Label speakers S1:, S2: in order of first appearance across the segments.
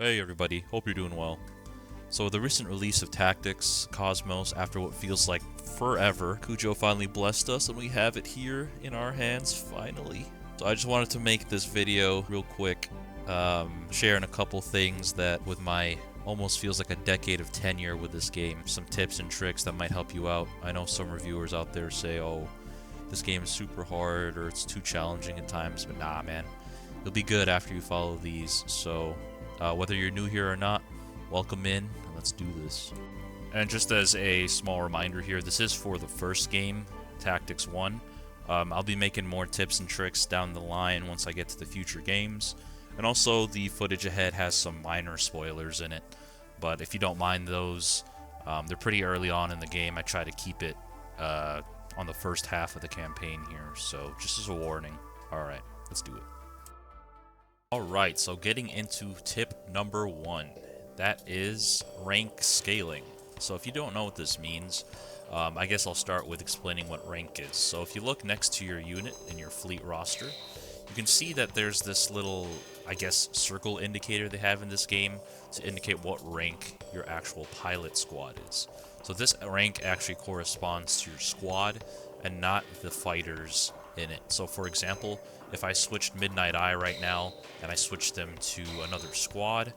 S1: Hey everybody, hope you're doing well. So with the recent release of Tactics, Cosmos, after what feels like forever, Kujo finally blessed us and we have it here in our hands, finally. So I just wanted to make this video real quick, sharing a couple things that with my almost feels like a decade of tenure with this game, some tips and tricks that might help you out. I know some reviewers out there say, oh, this game is super hard or it's too challenging at times, but nah man, you'll be good after you follow these. So whether you're new here or not, welcome in, and let's do this. And just as a small reminder here, this is for the first game, Tactics 1. I'll be making more tips and tricks down the line once I get to the future games. And also, the footage ahead has some minor spoilers in it. But if you don't mind those, they're pretty early on in the game. I try to keep it on the first half of the campaign here, so just as a warning. Alright, let's do it. Alright, so getting into tip number 1. That is rank scaling. So if you don't know what this means, I guess I'll start with explaining what rank is. So if you look next to your unit in your fleet roster, you can see that there's this little, I guess, circle indicator they have in this game to indicate what rank your actual pilot squad is. So this rank actually corresponds to your squad and not the fighters in it. So for example, if I switched Midnight Eye right now and I switched them to another squad,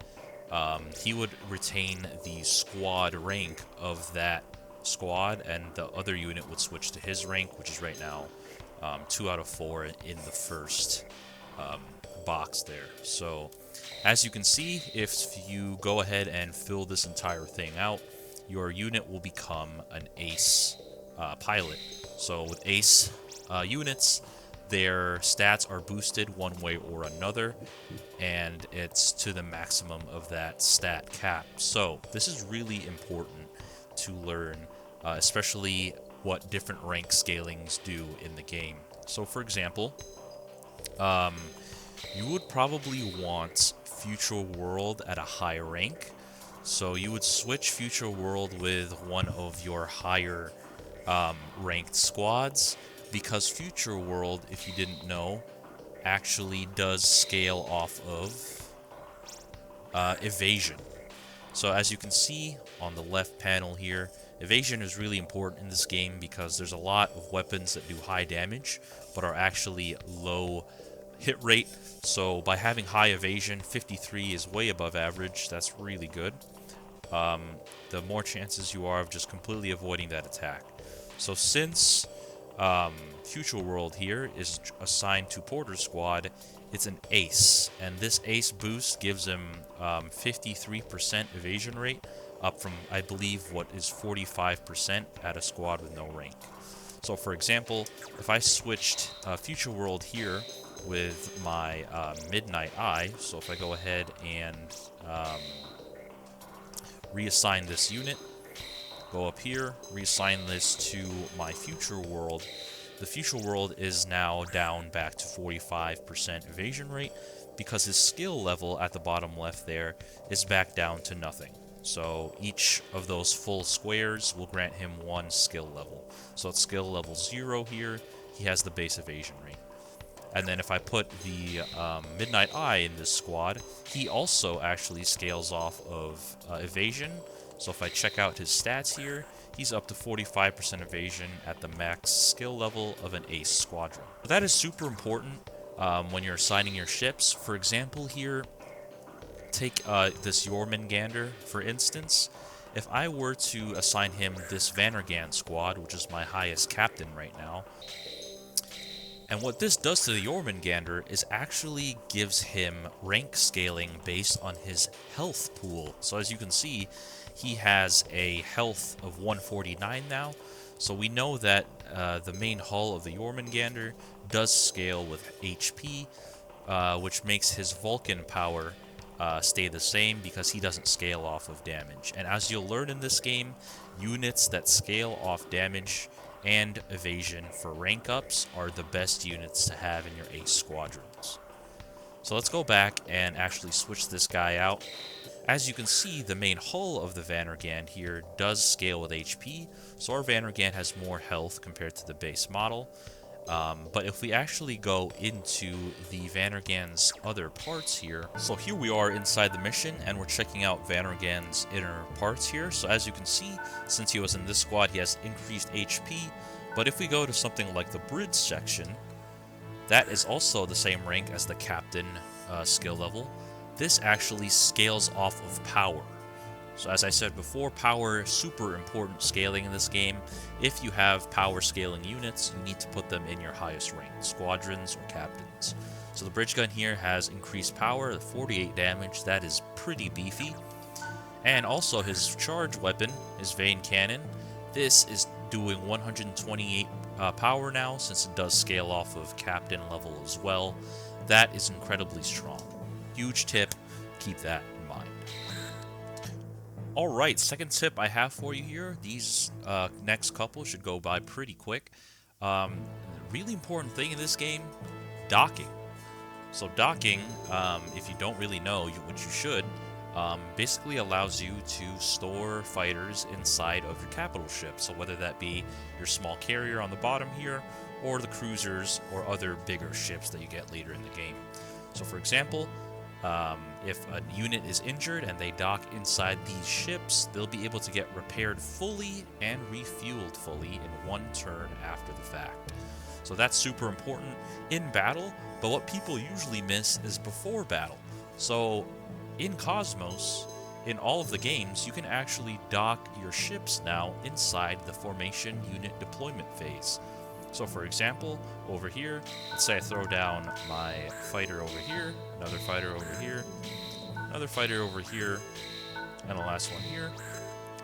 S1: he would retain the squad rank of that squad, and the other unit would switch to his rank, which is right now 2 out of 4 in the first box there. So as you can see, if you go ahead and fill this entire thing out, your unit will become an ace pilot. So with ace units, their stats are boosted one way or another, and it's to the maximum of that stat cap. So this is really important to learn, especially what different rank scalings do in the game. So for example, you would probably want Future World at a high rank. So you would switch Future World with one of your higher ranked squads, because Future World, if you didn't know, actually does scale off of evasion. So as you can see on the left panel here, evasion is really important in this game because there's a lot of weapons that do high damage but are actually low hit rate. So by having high evasion, 53 is way above average. That's really good. The more chances you are of just completely avoiding that attack. So since Future World here is assigned to Porter's squad, it's an ace, and this ace boost gives him 53% evasion rate, up from, I believe, what is 45% at a squad with no rank. So for example, if I switched Future World here with my Midnight Eye, so if I go ahead and reassign this unit, go up here, reassign this to my Future World, the Future World is now down back to 45% evasion rate because his skill level at the bottom left there is back down to nothing. So each of those full squares will grant him 1 skill level. So at skill level 0 here, he has the base evasion rate. And then if I put the Midnight Eye in this squad, he also actually scales off of evasion. So if I check out his stats here, he's up to 45% evasion at the max skill level of an ace squadron. But that is super important when you're assigning your ships. For example here, take this Jormungandr, for instance. If I were to assign him this Vannergan squad, which is my highest captain right now, and what this does to the Jormungandr is actually gives him rank scaling based on his health pool. So as you can see, he has a health of 149 now. So we know that the main hull of the Jormungandr does scale with HP, which makes his Vulcan power stay the same because he doesn't scale off of damage. And as you'll learn in this game, units that scale off damage and evasion for rank ups are the best units to have in your ace squadrons. So let's go back and actually switch this guy out. As you can see, the main hull of the Vannergan here does scale with HP, so our Vannergan has more health compared to the base model. But if we actually go into the Vannergan's other parts here, so here we are inside the mission, and we're checking out Vannergan's inner parts here. So as you can see, since he was in this squad, he has increased HP. But if we go to something like the bridge section, that is also the same rank as the captain skill level. This actually scales off of power. So as I said before, power is super important scaling in this game. If you have power scaling units, you need to put them in your highest rank, squadrons or captains. So the bridge gun here has increased power, 48 damage, that is pretty beefy. And also his charge weapon, his vein cannon, this is doing 128 power now, since it does scale off of captain level as well. That is incredibly strong. Huge tip, keep that in mind. Alright, second tip I have for you here. These next couple should go by pretty quick. Really important thing in this game, docking. So docking, if you don't really know, which you should, basically allows you to store fighters inside of your capital ship. So whether that be your small carrier on the bottom here, or the cruisers, or other bigger ships that you get later in the game. So for example, if a unit is injured and they dock inside these ships, they'll be able to get repaired fully and refueled fully in one turn after the fact. So that's super important in battle, but what people usually miss is before battle. So in Cosmos, in all of the games, you can actually dock your ships now inside the formation unit deployment phase. So for example, over here, let's say I throw down my fighter over here, another fighter over here, another fighter over here, and the last one here.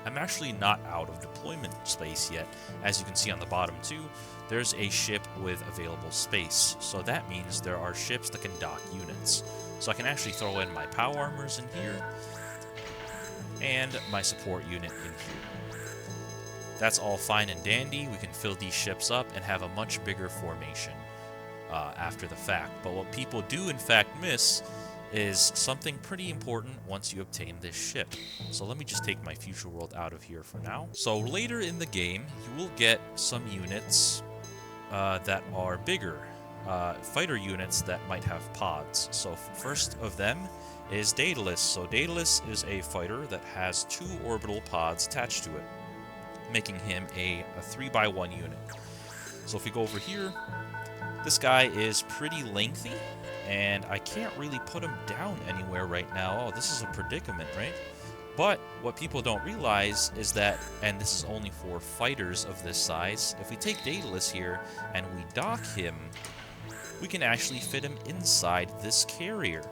S1: I'm actually not out of deployment space yet. As you can see on the bottom too, there's a ship with available space. So that means there are ships that can dock units. So I can actually throw in my POW armors in here, and my support unit in here. That's all fine and dandy. We can fill these ships up and have a much bigger formation after the fact. But what people do in fact miss is something pretty important once you obtain this ship. So let me just take my future world out of here for now. So later in the game, you will get some units that are bigger. Fighter units that might have pods. So first of them is Daedalus. So Daedalus is a fighter that has 2 orbital pods attached to it, making him a 3x1 unit. So if we go over here, this guy is pretty lengthy, and I can't really put him down anywhere right now. Oh, this is a predicament, right? But what people don't realize is that, and this is only for fighters of this size, if we take Daedalus here and we dock him, we can actually fit him inside this carrier.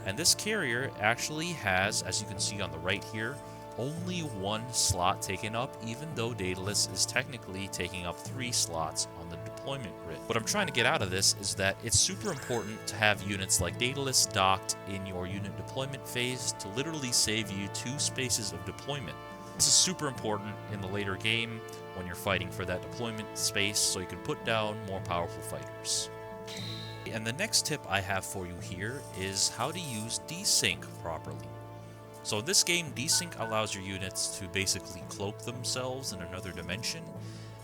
S1: And this carrier actually has, as you can see on the right here, only 1 slot taken up, even though Daedalus is technically taking up 3 slots on the deployment grid. What I'm trying to get out of this is that it's super important to have units like Daedalus docked in your unit deployment phase to literally save you 2 spaces of deployment. This is super important in the later game when you're fighting for that deployment space, so you can put down more powerful fighters. And the next tip I have for you here is how to use desync properly. So in this game, desync allows your units to basically cloak themselves in another dimension,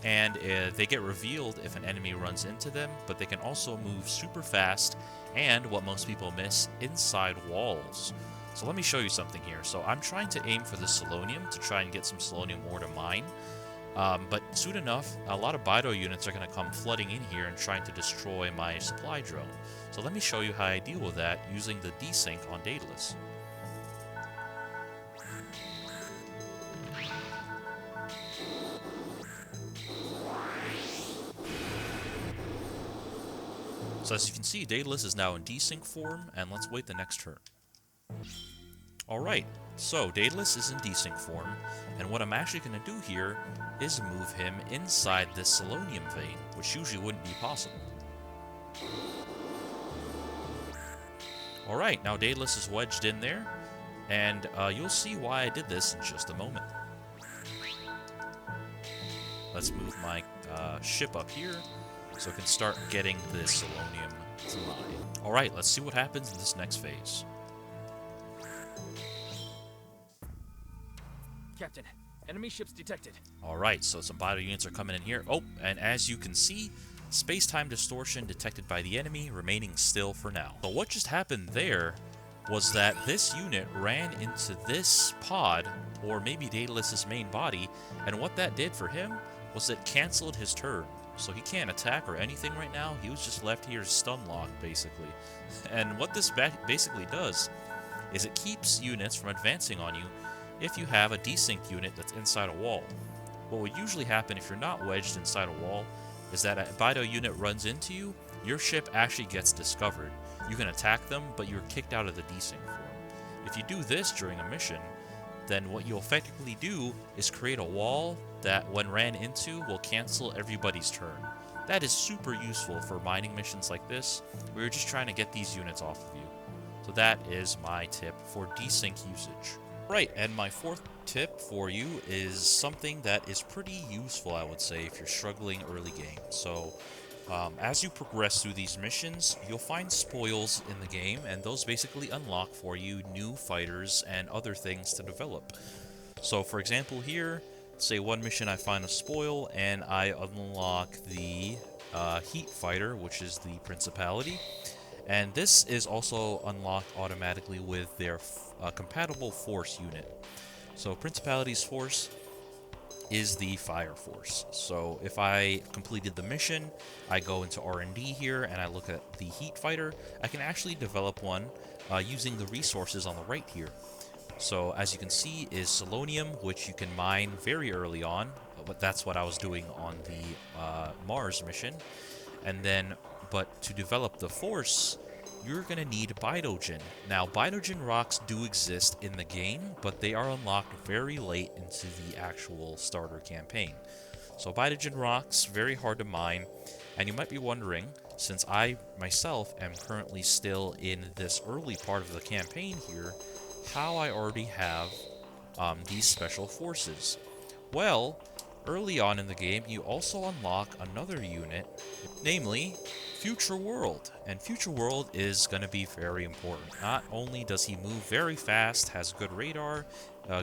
S1: and they get revealed if an enemy runs into them, but they can also move super fast, and what most people miss, inside walls. So let me show you something here. So I'm trying to aim for the Selenium to try and get some Selenium ore to mine. But soon enough, a lot of Bydo units are going to come flooding in here and trying to destroy my supply drone. So let me show you how I deal with that using the desync on Daedalus. So as you can see, Daedalus is now in desync form, and let's wait the next turn. Alright, so Daedalus is in desync form, and what I'm actually going to do here is move him inside this Selenium vein, which usually wouldn't be possible. Alright, now Daedalus is wedged in there, and you'll see why I did this in just a moment. Let's move my ship up here, so I can start getting this Selenium to mine. Alright, let's see what happens in this next phase.
S2: Captain, enemy ships detected.
S1: Alright, so some Bydo units are coming in here. Oh, and as you can see, Space-time distortion detected by the enemy, remaining still for now. But what just happened there was that this unit ran into this pod, or maybe Daedalus's main body, and what that did for him was it canceled his turn. So he can't attack or anything right now. He was just left here stun locked, basically. And what this basically does is it keeps units from advancing on you if you have a desync unit that's inside a wall. What would usually happen if you're not wedged inside a wall is that a Bydo unit runs into you, your ship actually gets discovered. You can attack them, but you're kicked out of the desync form. If you do this during a mission, then what you'll effectively do is create a wall that, when ran into, will cancel everybody's turn. That is super useful for mining missions like this, where you're just trying to get these units off of you. So that is my tip for desync usage. Right, and my fourth tip for you is something that is pretty useful, I would say, if you're struggling early game. So, as you progress through these missions, you'll find spoils in the game, and those basically unlock for you new fighters and other things to develop. So, for example here, say one mission I find a spoil, and I unlock the Heat Fighter, which is the Principality. And this is also unlocked automatically with their compatible force unit. So Principality's force is the fire force. So if I completed the mission, I go into R&D here and I look at the Heat Fighter, I can actually develop one using the resources on the right here. So as you can see is Selenium, which you can mine very early on, but that's what I was doing on the Mars mission. And then, but to develop the force, you're going to need Bydogen. Now, Bydogen rocks do exist in the game, but they are unlocked very late into the actual starter campaign. So Bydogen rocks, very hard to mine, and you might be wondering, since I myself am currently still in this early part of the campaign here, how I already have these special forces. Well, early on in the game, you also unlock another unit, namely Future World. And Future World is going to be very important. Not only does he move very fast, has good radar,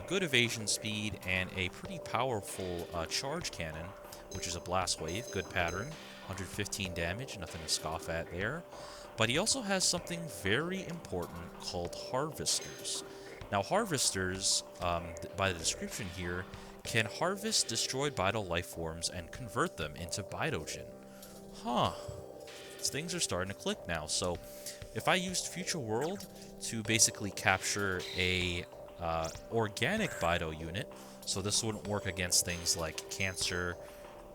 S1: good evasion speed, and a pretty powerful charge cannon, which is a blast wave, good pattern, 115 damage, nothing to scoff at there. But he also has something very important called Harvesters. Now Harvesters, by the description here, can harvest destroyed Bydo life forms and convert them into Bydogen. Huh. Things are starting to click now. So if I used Future World to basically capture a organic Bydo unit, so this wouldn't work against things like Cancer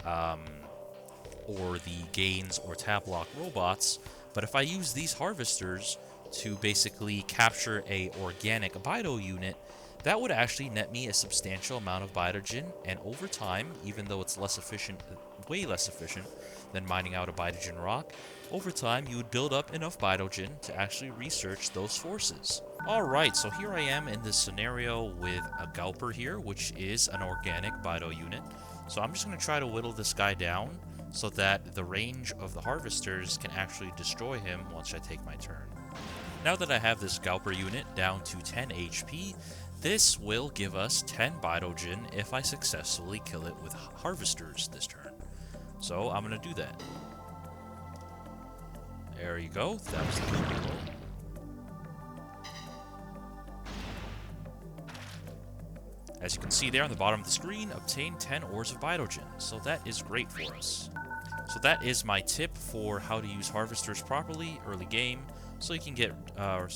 S1: or the Gains or Tablock robots, but if I use these Harvesters to basically capture a organic Bydo unit, that would actually net me a substantial amount of Bydogen, and over time, even though it's less efficient, way less efficient than mining out a Bydogen rock, over time you would build up enough Bydogen to actually research those forces. Alright, so here I am in this scenario with a Galper here, which is an organic Bydo unit. So I'm just going to try to whittle this guy down so that the range of the Harvesters can actually destroy him once I take my turn. Now that I have this Galper unit down to 10 HP, this will give us 10 Bydogen if I successfully kill it with Harvesters this turn. So I'm going to do that. There you go. That was the kill. As you can see there on the bottom of the screen, obtain 10 ores of Bydogen. So that is great for us. So that is my tip for how to use Harvesters properly early game, so you can get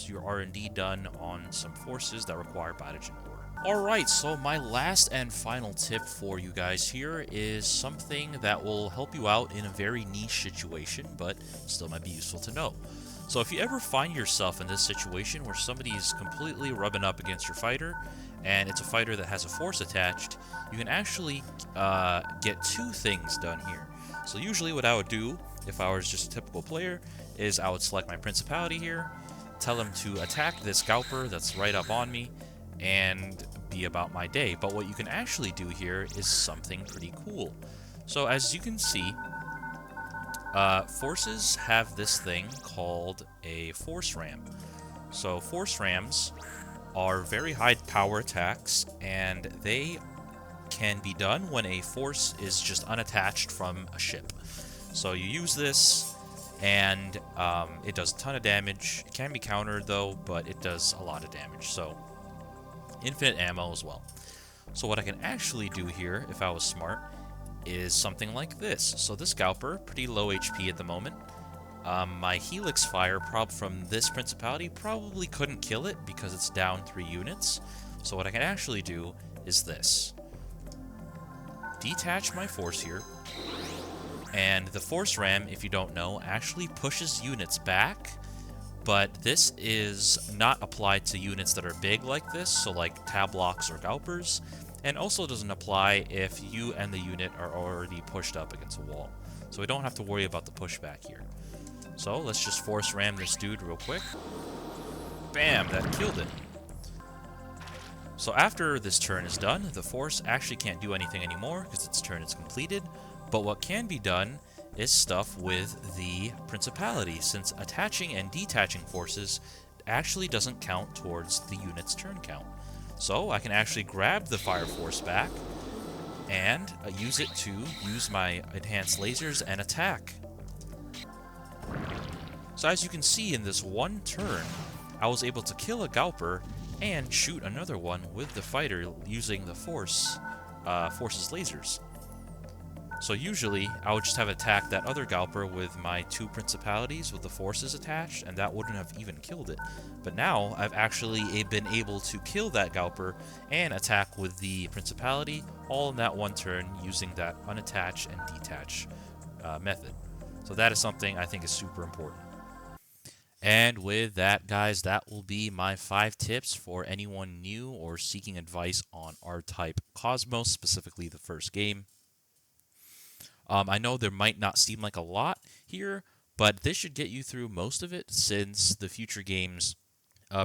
S1: your R&D done on some forces that require Bydogen ore. Alright, so my last and final tip for you guys here is something that will help you out in a very niche situation, but still might be useful to know. So if you ever find yourself in this situation where somebody is completely rubbing up against your fighter, and it's a fighter that has a force attached, you can actually get two things done here. So usually what I would do, if I was just a typical player, is I would select my Principality here, tell him to attack this Galper that's right up on me, and be about my day. But what you can actually do here is something pretty cool. So as you can see, forces have this thing called a force ram. So force rams are very high power attacks, and they can be done when a force is just unattached from a ship. So you use this, and it does a ton of damage. It can be countered though, but it does a lot of damage. So infinite ammo as well. So what I can actually do here, if I was smart, is something like this. So this Scalper, pretty low HP at the moment. My Helix Fire from this Principality probably couldn't kill it because it's down 3 units. So what I can actually do is this. Detach my Force here. And the Force Ram, if you don't know, actually pushes units back. But this is not applied to units that are big like this, so like Tablocks or Gaupers. And also doesn't apply if you and the unit are already pushed up against a wall. So we don't have to worry about the pushback here. So let's just Force Ram this dude real quick. Bam, that killed it. So after this turn is done, the Force actually can't do anything anymore because its turn is completed. But what can be done is stuff with the Principality, since attaching and detaching forces actually doesn't count towards the unit's turn count. So I can actually grab the Fire Force back and use it to use my enhanced lasers and attack. So as you can see, in this one turn, I was able to kill a Gaupper and shoot another one with the fighter using the Force's lasers. So usually, I would just have attacked that other Gaupper with my 2 Principalities with the Forces attached, and that wouldn't have even killed it. But now, I've actually been able to kill that Gaupper and attack with the Principality, all in that one turn, using that unattach and detach method. So that is something I think is super important. And with that, guys, that will be my 5 tips for anyone new or seeking advice on R-Type Cosmos, specifically the first game. I know there might not seem like a lot here, but this should get you through most of it, since the future games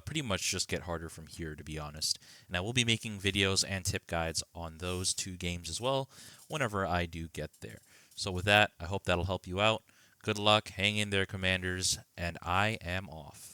S1: pretty much just get harder from here, to be honest. And I will be making videos and tip guides on those 2 games as well whenever I do get there. So with that, I hope that'll help you out. Good luck, hang in there, Commanders, and I am off.